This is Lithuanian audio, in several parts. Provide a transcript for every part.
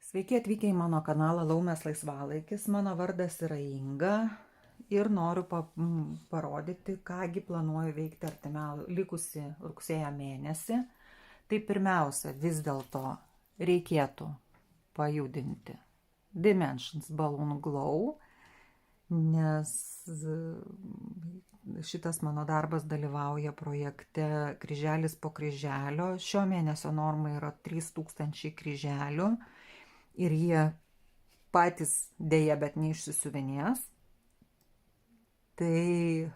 Sveiki atvykę į mano kanalą Laumės laisvalaikis. Mano vardas yra Inga ir noriu parodyti, kągi planuoju veikti likusį rugsėjo mėnesį. Tai pirmiausia, vis dėlto reikėtų pajudinti Dimensions Balloon Glow, nes šitas mano darbas dalyvauja projekte Kryželis po kryželio. Šio mėnesio norma yra 3000 kryželių. Ir jie patys dėja, bet neišsisiuvinės. Tai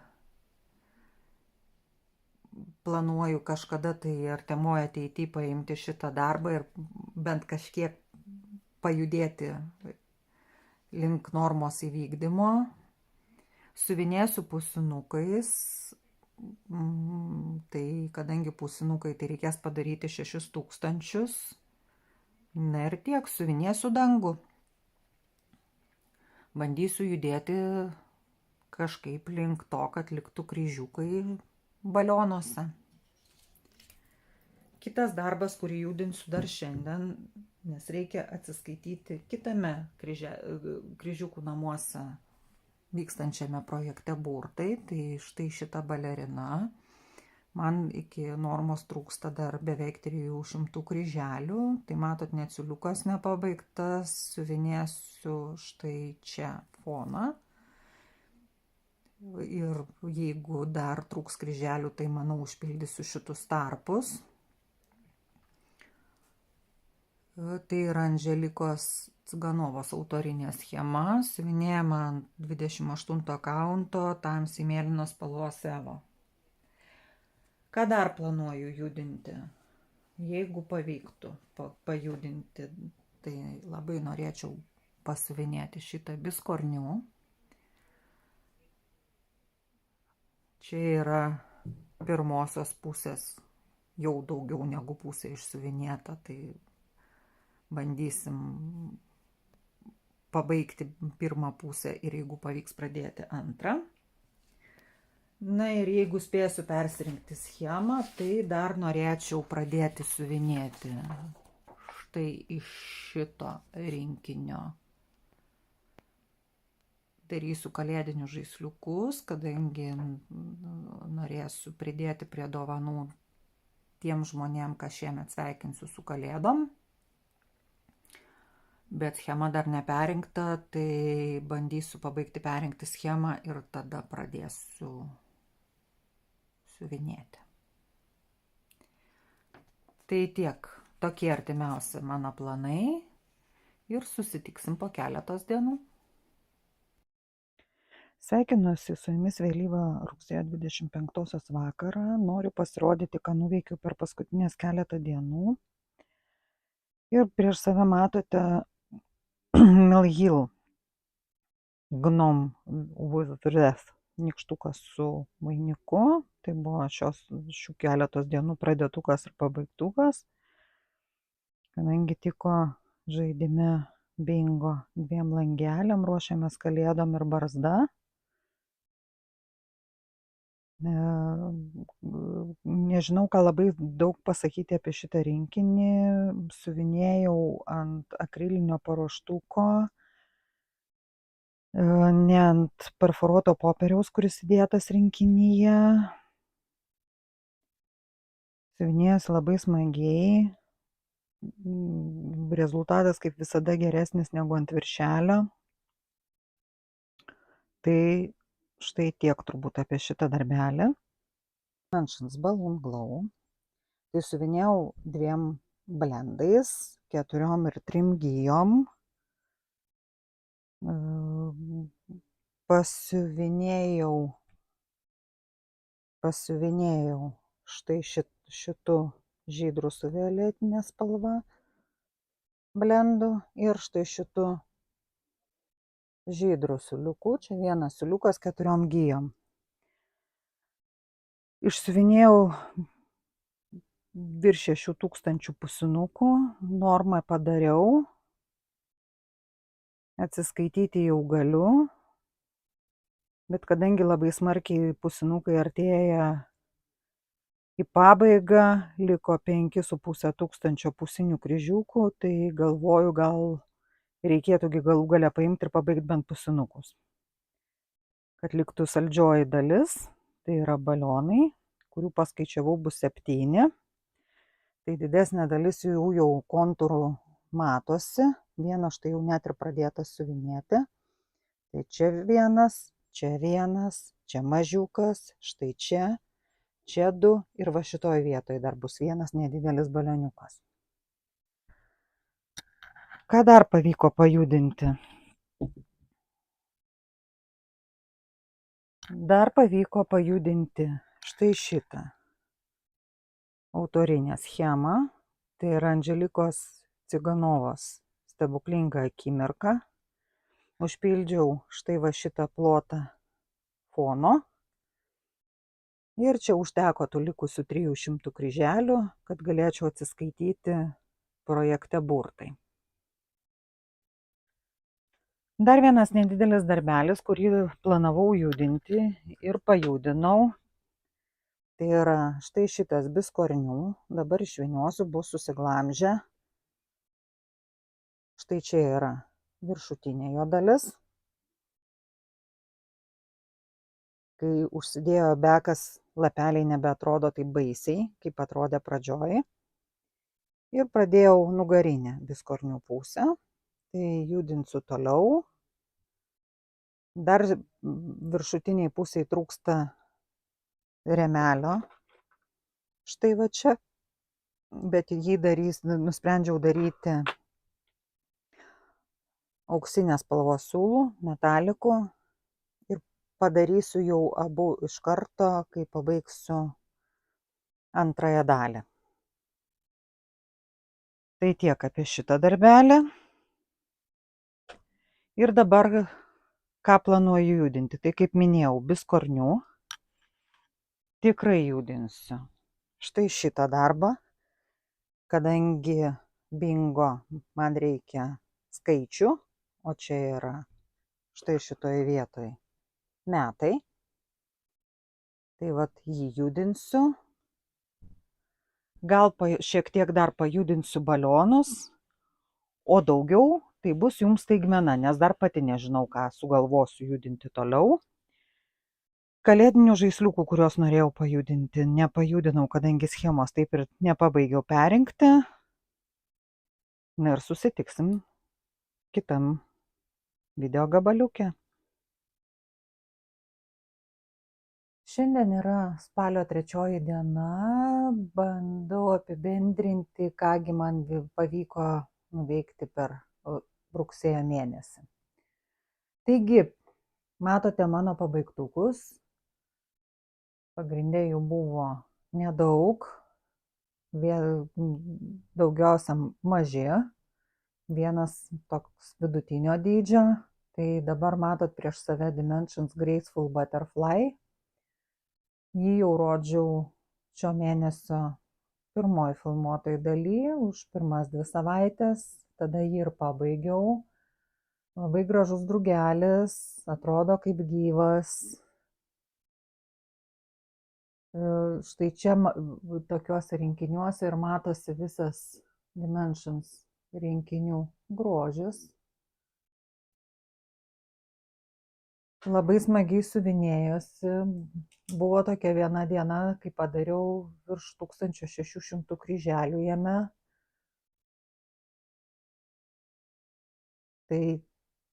planuoju kažkada tai artimoje ateityje paimti šitą darbą ir bent kažkiek pajudėti link normos įvykdymo. Siuvinėsiu pusinukais. Tai kadangi pusinukai, tai reikės padaryti 6000. Na ir tiek, siuvinėsiu dangų. Bandysiu judėti kažkaip link to, kad liktų kryžiukai balionuose. Kitas darbas, kurį judinsiu dar šiandien, nes reikia atsiskaityti kitame kryžiukų namuose vykstančiame projekte burtai. Tai štai šita balerina. Man iki normos trūksta dar beveik 300 kryželių. Tai matot, net siūliukas nepabaigtas. Siuvinėsiu štai čia foną. Ir jeigu dar trūks kryželių, tai manau užpildysiu šitus tarpus. Tai yra Andželikos Ciganovos autorinė schema. Siuvinėjama ant 28 kaunto tamsiai mėlynos spalvos evo. Ką dar planuoju judinti? Jeigu pavyktų pajudinti, tai labai norėčiau pasiuvinėti šitą biskornių. Čia yra pirmosios pusės jau daugiau negu pusė išsiuvinėta, tai bandysim pabaigti pirmą pusę ir jeigu pavyks pradėti antrą. Na ir jeigu spėsiu persirinkti schemą, tai dar norėčiau pradėti siuvinėti štai iš šito rinkinio. Darysiu kalėdinius žaisliukus, kadangi norėsiu pridėti prie dovanų tiem žmonėm, ką šiemet sveikinsiu su kalėdom. Bet schema dar neperinkta, tai bandysiu pabaigti perinkti schemą ir tada pradėsiu siuvinėti. Tai tiek, tokie artimiausi mano planai ir susitiksim po keletos dienų. Sveikinuosi su jumis vėlyvą rugsėjo 25 vakarą. Noriu pasirodyti, ką nuveikiau per paskutinės keletą dienų. Ir prieš save matote Mill Hill Gnome with Wreath nykštukas su vainiku. Tai buvo šių keletos dienų pradėtukas ir pabaigtukas. Kadangi tiko žaidime bingo 2 langeliam, ruošiamės kalėdom ir barzda. Nežinau, ką labai daug pasakyti apie šitą rinkinį. Siuvinėjau ant akrilinio paruoštuko, ne ant perforuoto popieriaus, kuris įdėtas rinkinyje. Siuvinėjasi labai smagiai. Rezultatas kaip visada geresnis negu ant viršelio. Tai štai tiek turbūt apie šitą darbelį. Dimensions Balloon Glow. Tai siuvinėjau 2 blendais, 4 ir 3 gijom. Pasiuvinėjau štai šitų žydrų su violetinė spalva blendų ir štai šitų žydrų siūliukų. Čia vienas siūliukas 4 gijom. Išsiuvinėjau virš 6000 pusinukų. Normą padariau. Atsiskaityti jau galiu. Bet kadangi labai smarkiai pusinukai artėja Į pabaigą liko 5,5 tūkstančio pusinių kryžiukų, tai galvoju, gal reikėtųgi galų gale paimti ir pabaigti bent pusinukus. Kad liktų saldžioji dalis, tai yra balionai, kurių paskaičiavau bus 7. Tai didesnė dalis jų jau kontūrų matosi. Vienas štai jau net ir pradėtas siuvinėti. Tai čia vienas, čia mažiukas, štai čia 2 ir va šitoj vietoj dar bus vienas nedidelis balioniukas. Ką dar pavyko pajudinti? Dar pavyko pajudinti štai šitą autorinę schemą. Tai yra Andželikos Ciganovos Stebuklinga akimirka. Užpildžiau štai va šitą plotą fono. Ir čia užteko tų likusių 300 kryželių, kad galėčiau atsiskaityti projekte burtai. Dar vienas nedidelis darbelis, kurį planavau judinti ir pajudinau. Tai yra štai šitas biskornių. Dabar išvyniosiu, bus susiglamžę. Štai čia yra viršutinė jo dalis. Kai užsidėjo bekas, lapeliai nebeatrodo taip baisiai, kaip atrodė pradžioj. Ir pradėjau nugarinę biskornių pusę. Tai judinsiu toliau. Dar viršutiniai pusiai trūksta rėmelio. Štai va čia. Bet jį nusprendžiau daryti auksinės spalvos siūlų, metalikų. Ir padarysiu jau abu iš karto, kai pabaigsiu antrąją dalį. Tai tiek apie šitą darbelį. Ir dabar ką planuoju judinti. Tai kaip minėjau, biskornių. Tikrai judinsiu. Štai šitą darbą. Kadangi bingo man reikia skaičių, o čia yra štai šitoje vietoje metai. Tai vat jį judinsiu. Gal šiek tiek dar pajudinsiu balionus, o daugiau tai bus jums staigmena, nes dar pati nežinau, ką sugalvosiu judinti toliau. Kalėdinių žaisliukų, kuriuos norėjau pajudinti, nepajudinau, kadangi schemos taip ir nepabaigiau perinkti. Na ir susitiksim kitam video gabaliuke. Šiandien yra spalio 3 diena. Bandau apibendrinti, kągi man pavyko nuveikti per rugsėjo mėnesį. Taigi, matote mano pabaigtukus. Pagrindė jų buvo nedaug, daugiausia maži, vienas toks vidutinio dydžio. Tai dabar matot prieš save Dimensions Graceful Butterfly. Jį jau rodžiau šio mėnesio pirmoji filmuotoj daly, už pirmas 2 savaitės, tada jį ir pabaigiau. Labai gražus drugelis, atrodo kaip gyvas. Štai čia tokiuose rinkiniuose ir matosi visas Dimensions rinkinių grožis. Labai smagiai siuvinėjosi. Buvo tokia viena diena, kai padariau virš 1600 kryželių jame. Tai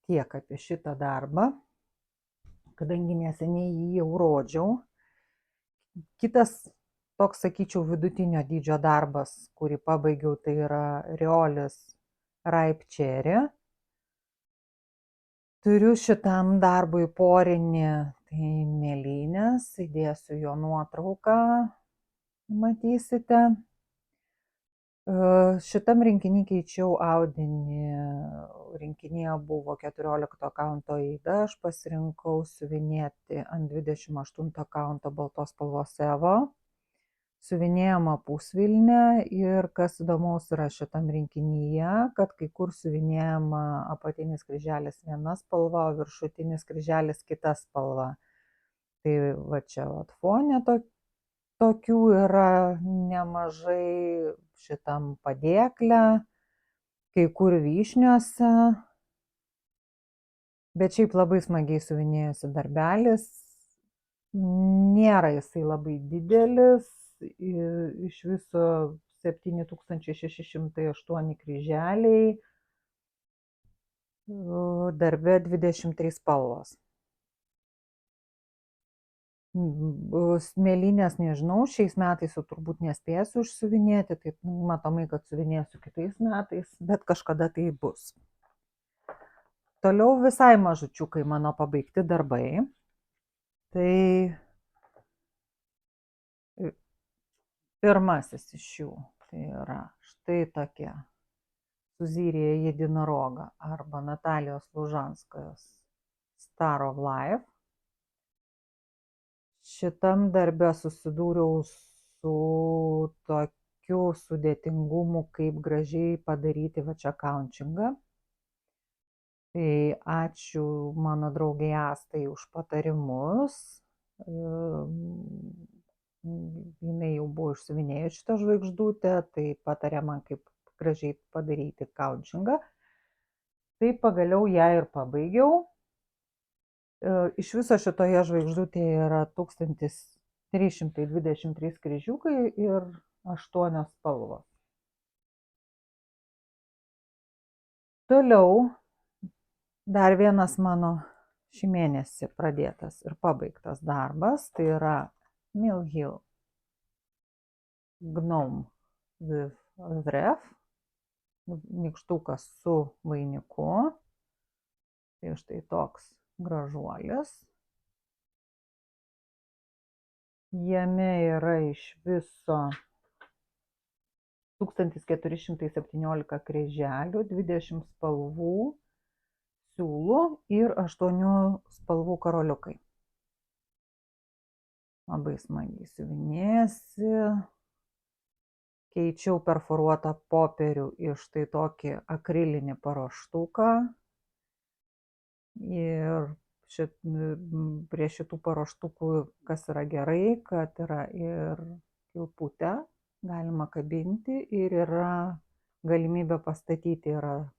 tiek apie šitą darbą, kadangi neseniai jį jau rodžiau. Kitas toks, sakyčiau, vidutinio dydžio darbas, kurį pabaigiau, tai yra Riolis Ripe Cherry. Turiu šitam darbui porinį, tai mėlynės, įdėsiu jo nuotrauką, matysite. Šitam rinkinį keičiau audinį, rinkinyje buvo 14 kaunto aida, aš pasirinkau siuvinėti ant 28 kaunto baltos spalvos Evo, siuvinėjama pusvilnė ir kas įdomaus yra šitam rinkinyje, kad kai kur siuvinėjama apatinis kryželis viena spalva, o viršutinis kryželis kita spalva. Tai va čia fone tokių yra nemažai šitam padėkle, kai kur vyšniuose, bet šiaip labai smagiai siuvinėjosi darbelis. Nėra jisai labai didelis, iš viso 7608 kryželiai, darbe 23 spalvos. Smėlynės nežinau, šiais metais jau turbūt nespėsiu užsiuvinėti, tai matomai, kad siuvinėsiu kitais metais, bet kažkada tai bus. Toliau visai mažučiukai mano pabaigti darbai. Tai pirmasis iš jų tai yra štai tokia Suzirija Jedinoroga arba Natalijos Lužanskojos Star of Life. Šitam darbe susidūriau su tokiu sudėtingumu, kaip gražiai padaryti va čia kaunčingą. Tai ačiū mano draugiai Astai už patarimus. Jinai jau buvo išsiuvinėjus šitą žvaigždutę, tai patarė man, kaip gražiai padaryti kaunčingą. Tai pagaliau ją ir pabaigiau. Iš viso šitoje žvaigždutėje yra 1323 kryžiukai ir 8 spalvos. Toliau dar vienas mano šį mėnesį pradėtas ir pabaigtas darbas, tai yra Mill Hill Gnome with Wreath, nykštukas su vainiku. Tai štai toks gražuolis. Jame yra iš viso 1417 kryželių, 20 spalvų siūlų ir 8 spalvų karoliukai. Labai smagiai siuvinėjasi. Keičiau perforuotą popierių iš tai tokį akrilinį paruoštuką. Ir prie šitų paruoštukų, kas yra gerai, kad yra ir kilputė, galima kabinti ir yra galimybė pastatyti, yra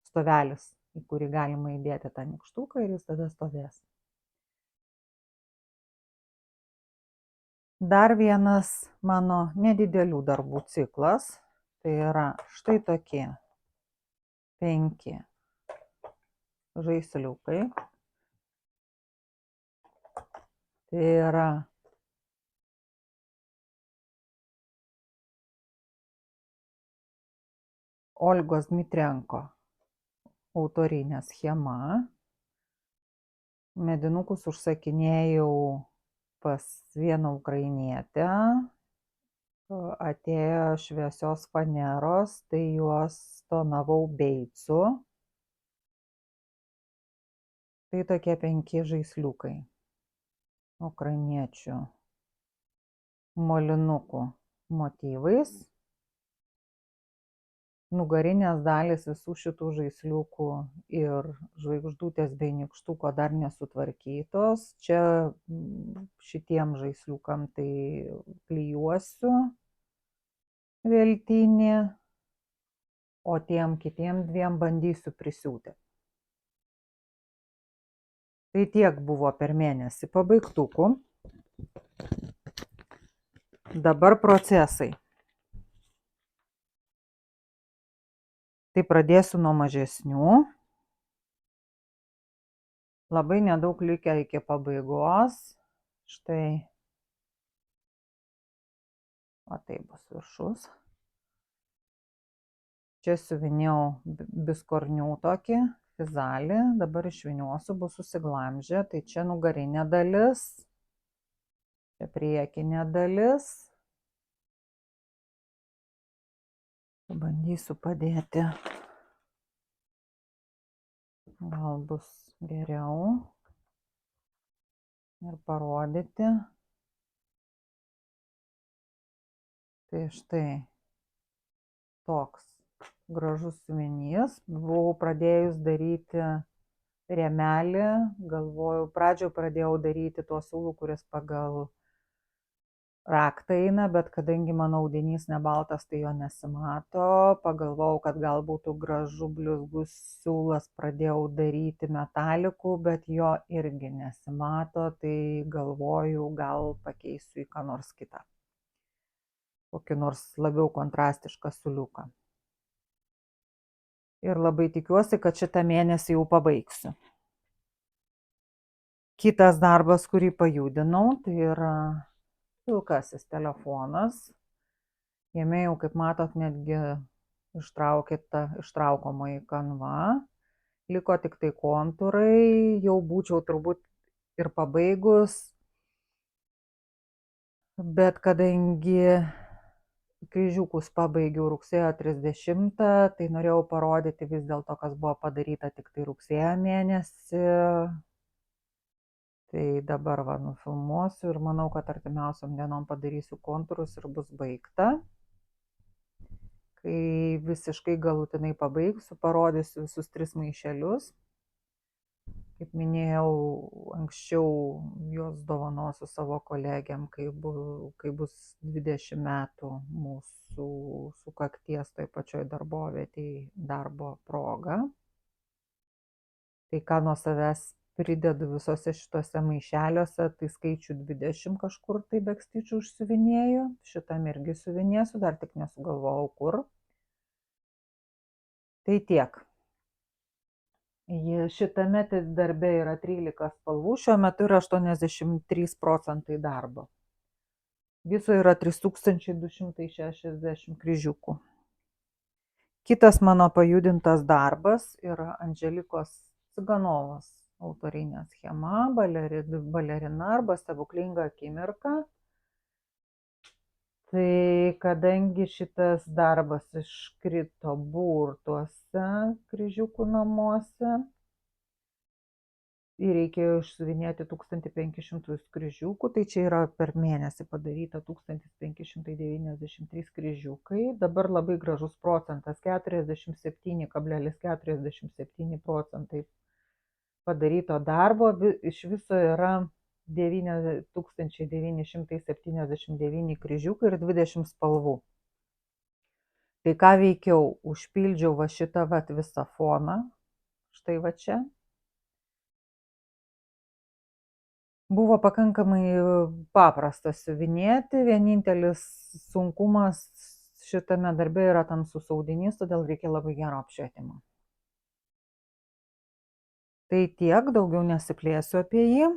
stovelis, į kurį galima įdėti tą nykštuką ir jis tada stovės. Dar vienas mano nedidelių darbų ciklas, tai yra štai tokie 5 žaisliukai. Tai yra Olgos Dmitrenko autorinė schema. Medinukus užsakinėjau pas vieną ukrainietę. Atėjo šviesios faneros, tai juos tonavau beicu. Tai tokie 5 žaisliukai ukrainiečių molinukų motyvais. Nugarinės dalys visų šitų žaisliukų ir žvaigždutės bei nykštuko dar nesutvarkytos. Čia šitiem žaisliukam tai klijuosiu veltinį, o tiem kitiem 2 bandysiu prisiūti. Tai tiek buvo per mėnesį pabaigtukų. Dabar procesai. Tai pradėsiu nuo mažesnių. Labai nedaug likę iki pabaigos. Štai. O tai bus viršus. Čia siuvinėjau biskornių tokį fizalį. Dabar išviniosiu, bus susiglamžę. Tai čia nugarinė dalis. Čia priekinė dalis. Bandysiu padėti. Gal bus geriau. Ir parodyti. Tai štai toks gražus siuvinys. Buvau pradėjus daryti rėmelį. Galvojau, pradžioje pradėjau daryti tuos siūlų, kuris pagal raktą eina, bet kadangi mano audinys ne baltas, tai jo nesimato. Pagalvojau, kad gal būtų gražu blizgus siūlas, pradėjau daryti metalikų, bet jo irgi nesimato, tai galvoju, gal pakeisiu į ką nors kitą. Kokį nors labiau kontrastišką siūliuką. Ir labai tikiuosi, kad šitą mėnesį jau pabaigsiu. Kitas darbas, kurį pajudinau, tai yra pilkasis telefonas. Jame jau, kaip matot, netgi ištraukomoji kanva. Liko tik tai kontūrai, jau būčiau turbūt ir pabaigus. Bet kadangi kryžiukus pabaigiau rugsėjo 30, tai norėjau parodyti vis dėlto, kas buvo padaryta tik tai rugsėjo mėnesį. Tai dabar nufilmuosiu ir manau, kad artimiausiom dienom padarysiu kontūrus ir bus baigta. Kai visiškai galutinai pabaigsiu, parodysiu visus 3 maišelius. Kaip minėjau, anksčiau juos dovanosiu savo kolegiam, kai bus 20 metų mūsų sukakties toj pačioj darbovietėj darbo proga. Tai ką nuo savęs pridedu visose šituose maišeliuose, tai skaičių 20 kažkur tai bekstyčių užsiuvinėju. Šitam irgi siuvinėsiu, dar tik nesugalvojau kur. Tai tiek. Šitame darbe yra 13 spalvų, šiuo metu yra 83% darbo. Viso yra 3260 kryžiukų. Kitas mano pajudintas darbas yra Andželikos Ciganovos autorinė schema, balerina arba stebuklinga akimirka. Tai kadangi šitas darbas iškrito burtuose kryžiukų namuose ir reikėjo išsiuvinėti 1500 kryžiukų, tai čia yra per mėnesį padaryta 1593 kryžiukai. Dabar labai gražus procentas, 47,47% padaryto darbo, iš viso yra 9979 kryžiukai ir 20 spalvų. Tai ką veikiau, užpildžiau va šitą visą foną, štai va čia. Buvo pakankamai paprasta siuvinėti, vienintelis sunkumas šitame darbe yra tamsus audinys, todėl reikia labai gero apšvietimo. Tai tiek, daugiau nesiplėsiu apie jį.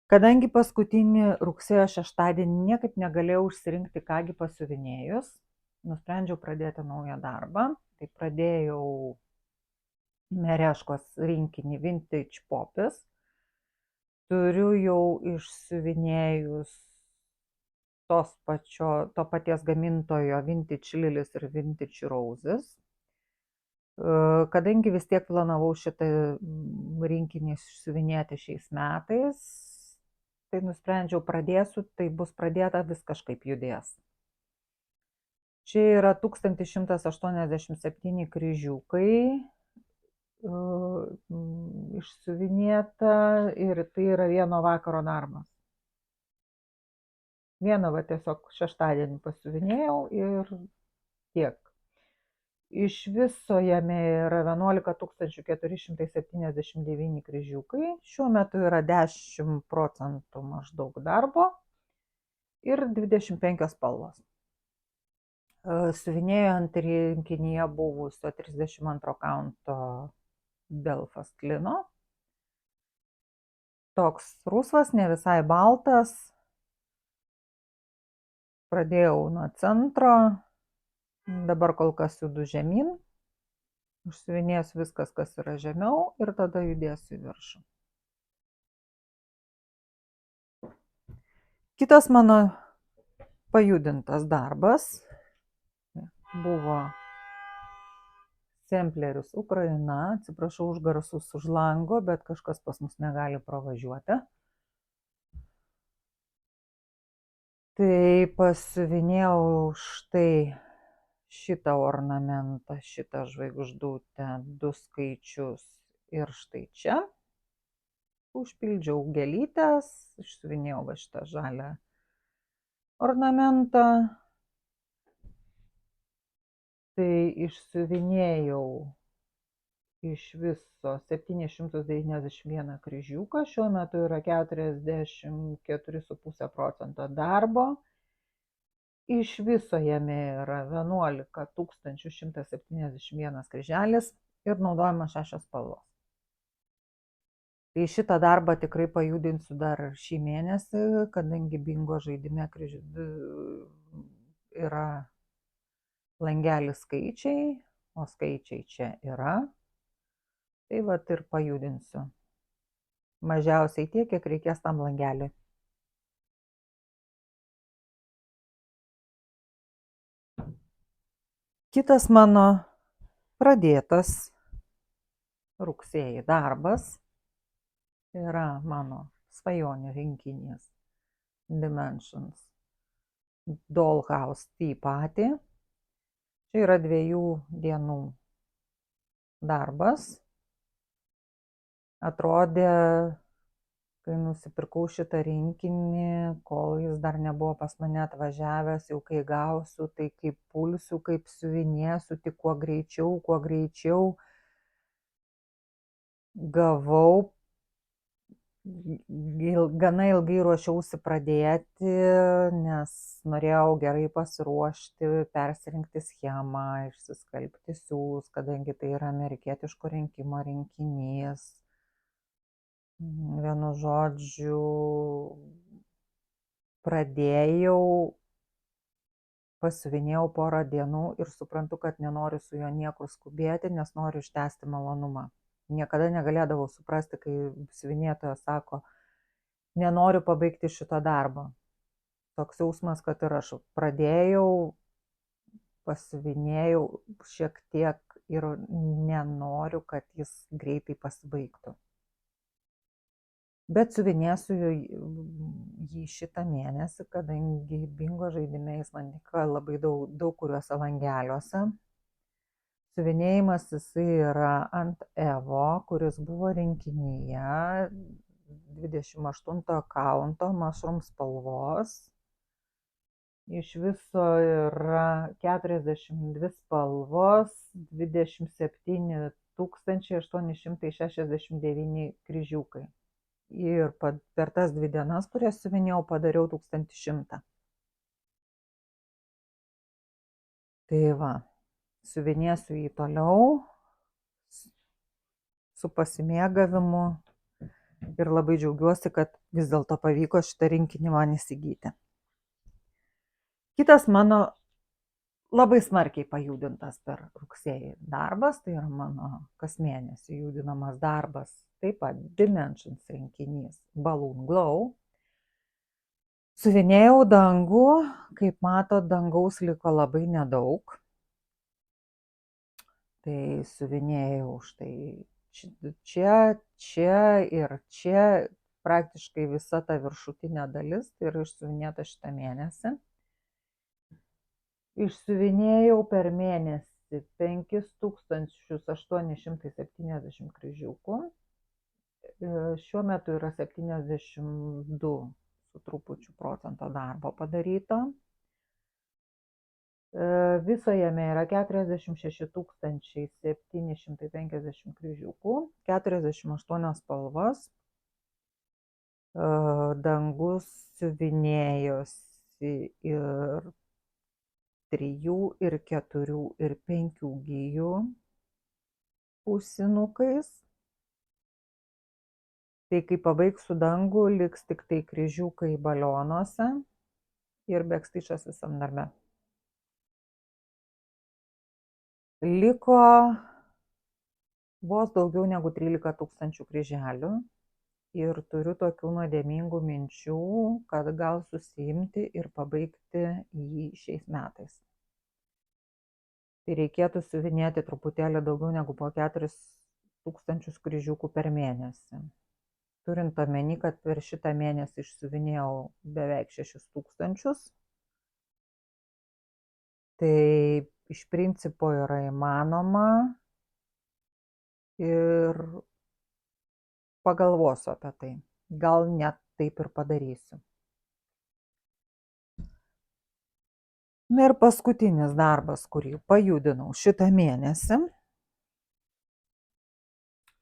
Kadangi paskutinį rugsėjo šeštadienį niekaip negalėjau išsirinkti, kągi pasiuvinėjus, nusprendžiau pradėti naują darbą. Tai pradėjau Mereškos rinkinį Vintage Popis. Turiu jau išsiuvinėjus to paties gamintojo Vintage Lilies ir Vintage Roses. Kadangi vis tiek planavau šitą rinkinį išsiuvinėti šiais metais, tai nusprendžiau pradėsiu, tai bus pradėta, vis kažkaip judės. Čia yra 1187 kryžiukai išsiuvinėta ir tai yra vieno vakaro darbas. Vieną tiesiog šeštadienį pasiuvinėjau ir tiek. Iš viso jame yra 11 479 kryžiukai, šiuo metu yra 10% maždaug darbo ir 25 spalvos. Siuvinėjo ant rinkinyje buvusio 32 kaunto Belfast lino. Toks rusvas, ne visai baltas. Pradėjau nuo centro. Dabar kol kas judu žemyn, užsiuvinėsiu viskas, kas yra žemiau ir tada judėsiu į viršų. Kitas mano pajudintas darbas buvo Semplerius Ukraina. Atsiprašau už garsus už lango, bet kažkas pas mus negali pravažiuoti. Tai pasiuvinėjau štai šitą ornamentą, šitą žvaigždutę, 2 skaičius ir štai čia. užpildžiau gėlytes, išsiuvinėjau va šitą žalią ornamentą, tai išsiuvinėjau iš viso 791 kryžiuką, šiuo metu yra 44,5% darbo, iš viso jame yra 11 171 kryželis ir naudojama 6 spalvos. Tai šitą darbą tikrai pajudinsiu dar šį mėnesį, kadangi bingo žaidime yra langelis skaičiai, o skaičiai čia yra. Tai vat ir pajudinsiu. Mažiausiai tiek, kiek reikės tam langeliui. Kitas mano pradėtas rugsėjį darbas yra mano svajonių rinkinys Dimensions Dollhouse Tea Party. Čia yra 2 dienų darbas. Atrodė, kai nusipirkau šitą rinkinį, kol jis dar nebuvo pas mane atvažiavęs, jau kai gausiu, tai kaip pulsiu, kaip siuvinėsiu, tik kuo greičiau. Gavau, gana ilgai ruošiausi pradėti, nes norėjau gerai pasiruošti, persirinkti schemą, išsiskalbti siūlus, kadangi tai yra amerikietiško rinkimo rinkinys. Vienu žodžiu, pradėjau, pasiuvinėjau porą dienų ir suprantu, kad nenoriu su juo niekur skubėti, nes noriu ištęsti malonumą. Niekada negalėdavau suprasti, kai siuvinėtojas sako, nenoriu pabaigti šito darbo. Toks jausmas, kad ir aš pradėjau, pasiuvinėjau šiek tiek ir nenoriu, kad jis greitai pasibaigtų. Bet siuvinėsiu jį šitą mėnesį, kadangi bingo žaidime jis man tiko labai daug kuriuose langeliuose. Siuvinėjimas jisai yra ant Evo, kuris buvo rinkinyje 28 kaunto mushroom spalvos. Iš viso yra 42 spalvos, 27 869 kryžiukai. Ir per tas 2 dienas, kurias siuvinėjau, padariau 1100. Tai va, siuvinėsiu jį toliau su pasimėgavimu ir labai džiaugiuosi, kad vis dėlto pavyko šitą rinkinį man įsigyti. Kitas mano labai smarkiai pajudintas per rugsėjį darbas, tai yra mano kas mėnesį judinamas darbas, taip pat Dimensions rinkinys Balloon Glow. Siuvinėjau dangų, kaip matot, dangaus liko labai nedaug. Tai siuvinėjau štai čia ir čia, praktiškai visa ta viršutinė dalis, tai yra išsiuvinėta šitą mėnesį. Išsiuvinėjau per mėnesį 5870 kryžiukų. Šiuo metu yra 72 su trupučiu procento darbo padaryto. Viso jame yra 46 750 kryžiukų, 48 spalvas. Dangus siuvinėjosi ir 3, ir 4, ir 5 gijų pusinukais. Tai kai pabaigsiu dangų, liks tik tai kryžiukai balionuose ir bekstičas visam darbe. Liko vos daugiau negu 13 000 kryželių ir turiu tokių nuodėmingų minčių, kad gal susiimti ir pabaigti jį šiais metais. Tai reikėtų siuvinėti truputėlį daugiau negu po 4000 kryžiukų per mėnesį. Turint omeny, kad per šitą mėnesį išsiuvinėjau beveik 6000, tai iš principo yra įmanoma ir pagalvosiu apie tai. Gal net taip ir padarysiu. Na ir paskutinis darbas, kurį pajudinau šitą mėnesį,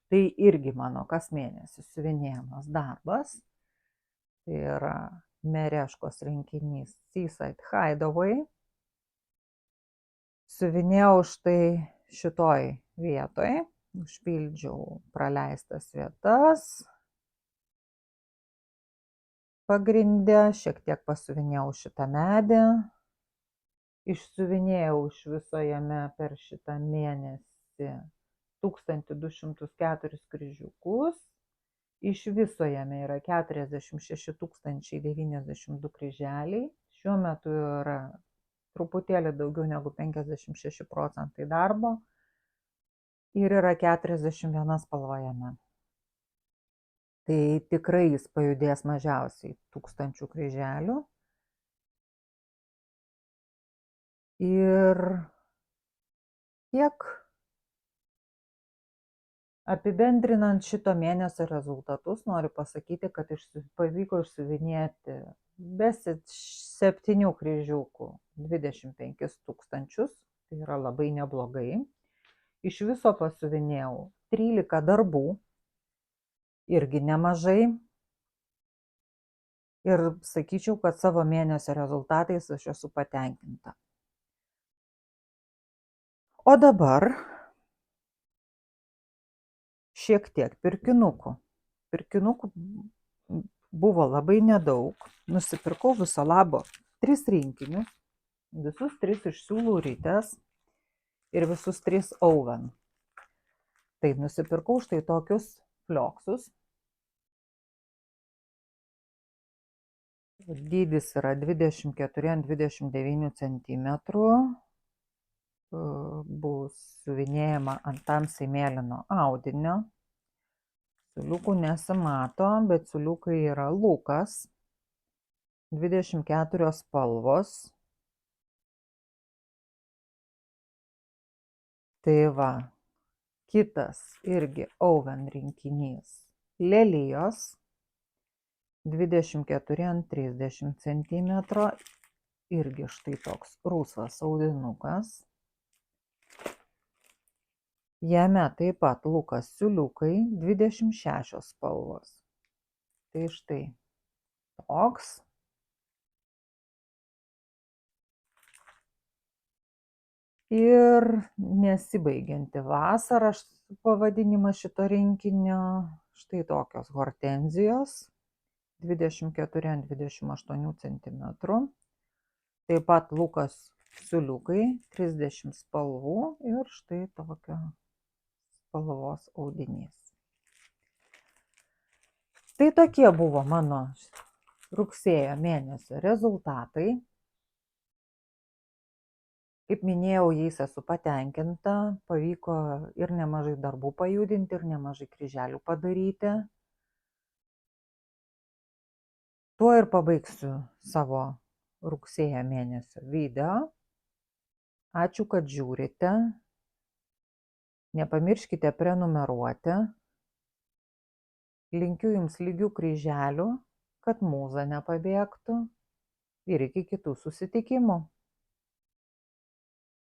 tai irgi mano kas mėnesį siuvinėjamas darbas. Tai yra Mereškos rinkinys Seaside Hideaway. Siuvinėjau štai šitoj vietoj, užpildžiau praleistas vietas. Pagrinde šiek tiek pasiuvinėjau šitą medį. Išsiuvinėjau iš viso jame per šitą mėnesį 1204 kryžiukus. Iš viso jame yra 46 092 kryželiai. Šiuo metu yra truputėlį daugiau negu 56% darbo ir yra 41 spalva jame. Tai tikrai jis pajudės mažiausiai 1000 kryželių. Ir tiek. Apibendrinant šito mėnesio rezultatus, noriu pasakyti, kad pavyko išsiuvinėti be 7 kryžiukų 25 000, tai yra labai neblogai. Iš viso pasiuvinėjau 13 darbų, irgi nemažai. Ir sakyčiau, kad savo mėnesio rezultatais aš esu patenkinta. O dabar šiek tiek pirkinukų. Pirkinukų buvo labai nedaug. Nusipirkau viso labo 3 rinkinius, visus 3 iš siūlų ritės ir visus 3 auven. Tai nusipirkau štai tokius flioksus. Dydis yra 24 ant 29 cm. Bus siuvinėjama ant tamsiai mėlyno audinio. Siūliukų nesimato, bet siūliukai yra lukas, 24 spalvos. Tai va, kitas irgi auven rinkinys lelijos, 24 ant 30 cm, irgi štai toks rusvas audinukas. Jame taip pat lukas siūliukai, 26 spalvos. Tai štai toks. Ir nesibaigianti vasara, pavadinimas šito rinkinio, štai tokios hortenzijos, 24 ant 28 cm. Taip pat lukas siūliukai, 30 spalvų ir štai tokio spalvos audinys. Tai tokie buvo mano rugsėjo mėnesio rezultatai. Kaip minėjau, jais esu patenkinta, pavyko ir nemažai darbų pajudinti, ir nemažai kryželių padaryti. Tuo ir pabaigsiu savo rugsėjo mėnesio video. Ačiū, kad žiūrite. Nepamirškite prenumeruoti. Linkiu jums lygių kryželių, kad mūza nepabėgtų. Ir iki kitų susitikimų.